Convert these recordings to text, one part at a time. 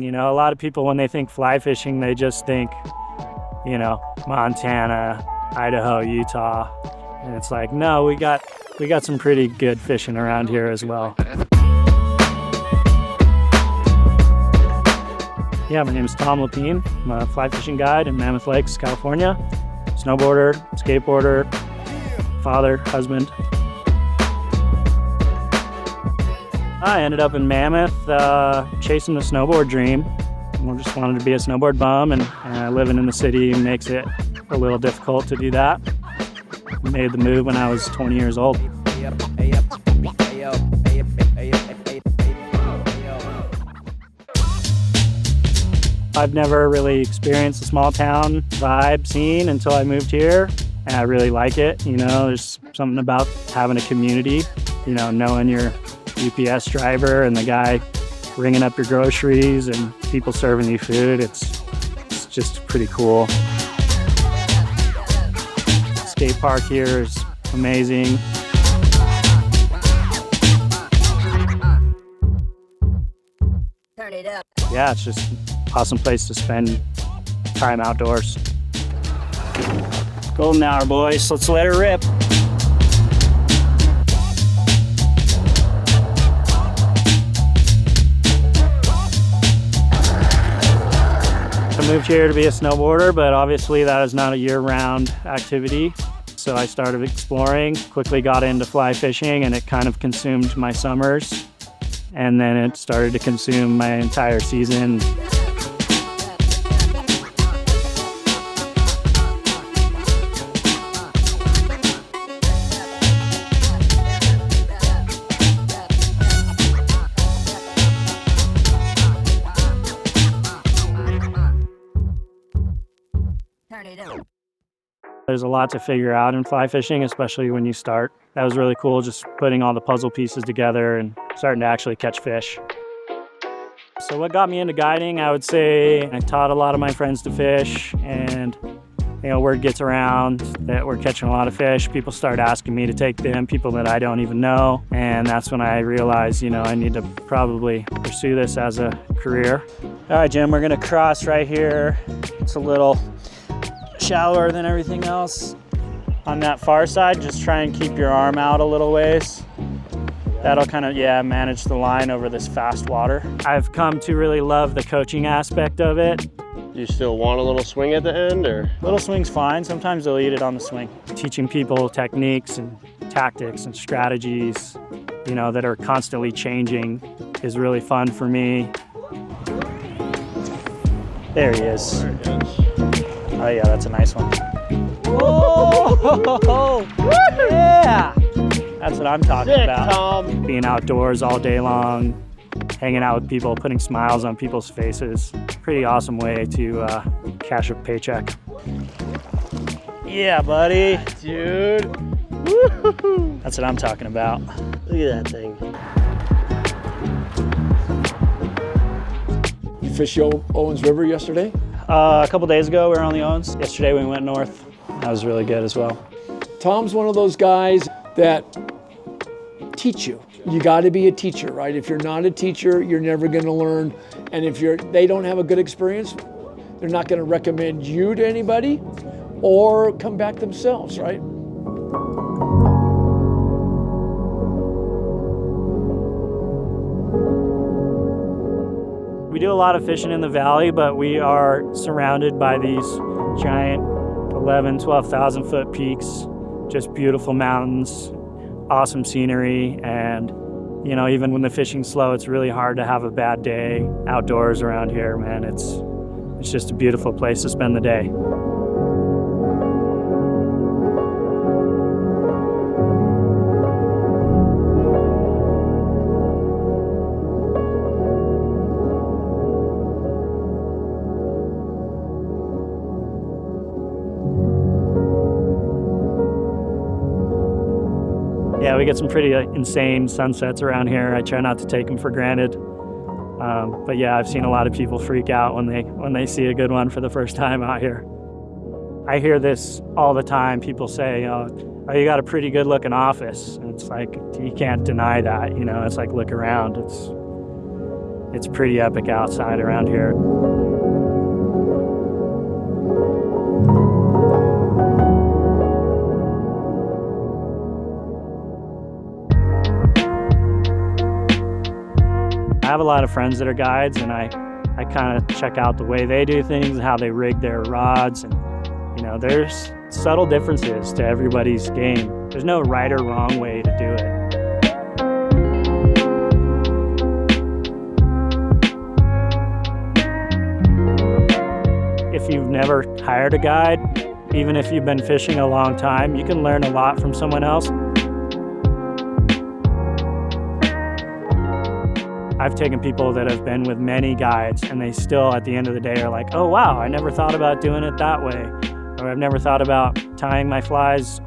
You know, a lot of people, when they think fly fishing, they just think, you know, Montana, Idaho, Utah. And it's like, no, we got some pretty good fishing around here as well. Yeah, my name is Tom Lippen. I'm a fly fishing guide in Mammoth Lakes, California. Snowboarder, skateboarder, father, husband. I ended up in Mammoth chasing the snowboard dream. I just wanted to be a snowboard bum, and living in the city makes it a little difficult to do that. I made the move when I was 20 years old. I've never really experienced a small town vibe scene until I moved here, and I really like it. You know, there's something about having a community, you know, knowing your UPS driver and the guy ringing up your groceries and people serving you food. It's just pretty cool. Skate park here is amazing. Turn it up. Yeah, it's just an awesome place to spend time outdoors. Golden hour, boys. Let's let her rip. I moved here to be a snowboarder, but obviously that is not a year-round activity. So I started exploring, quickly got into fly fishing, and it kind of consumed my summers. And then it started to consume my entire season. There's a lot to figure out in fly fishing, especially when you start. That was really cool, just putting all the puzzle pieces together and starting to actually catch fish. So what got me into guiding, I would say I taught a lot of my friends to fish, and you know, word gets around that we're catching a lot of fish. People start asking me to take them, people that I don't even know. And that's when I realized, you know, I need to probably pursue this as a career. All right, Jim, we're gonna cross right here. It's a little shallower than everything else. On that far side, just try and keep your arm out a little ways. That'll kind of, yeah, manage the line over this fast water. I've come to really love the coaching aspect of it. Do you still want a little swing at the end, or? Little swing's fine. Sometimes they'll eat it on the swing. Teaching people techniques and tactics and strategies, you know, that are constantly changing is really fun for me. There he is. There he is. Oh yeah, that's a nice one. Whoa! Yeah! That's what I'm talking about. Tom. Being outdoors all day long, hanging out with people, putting smiles on people's faces. Pretty awesome way to cash a paycheck. Yeah, buddy. Dude. Woo-hoo-hoo. That's what I'm talking about. Look at that thing. You fished Owens River yesterday? A couple days ago, we were on the Owens. Yesterday, we went north. That was really good as well. Tom's one of those guys that teach you. You got to be a teacher, right? If you're not a teacher, you're never going to learn. And if they don't have a good experience, they're not going to recommend you to anybody or come back themselves, right? We do a lot of fishing in the valley, but we are surrounded by these giant 11, 12,000 foot peaks, just beautiful mountains, awesome scenery, and you know, even when the fishing's slow, it's really hard to have a bad day outdoors around here, man. It's just a beautiful place to spend the day. Yeah, we get some pretty insane sunsets around here. I try not to take them for granted. But yeah, I've seen a lot of people freak out when they see a good one for the first time out here. I hear this all the time. People say, oh, you got a pretty good looking office. And it's like, you can't deny that, you know, it's like, look around. it's pretty epic outside around here. I have a lot of friends that are guides, and I kind of check out the way they do things, how they rig their rods, and you know, there's subtle differences to everybody's game. There's no right or wrong way to do it. If you've never hired a guide, even if you've been fishing a long time, you can learn a lot from someone else. I've taken people that have been with many guides and they still at the end of the day are like, oh wow, I never thought about doing it that way. Or I've never thought about tying my flies,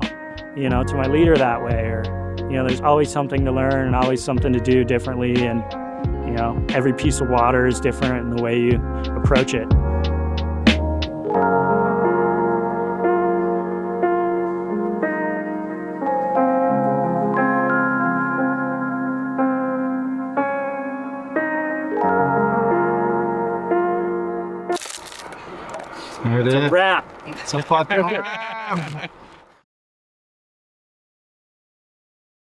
you know, to my leader that way. Or, you know, there's always something to learn and always something to do differently. And, you know, every piece of water is different in the way you approach it. There it is. Wrap. It's a fucking wrap.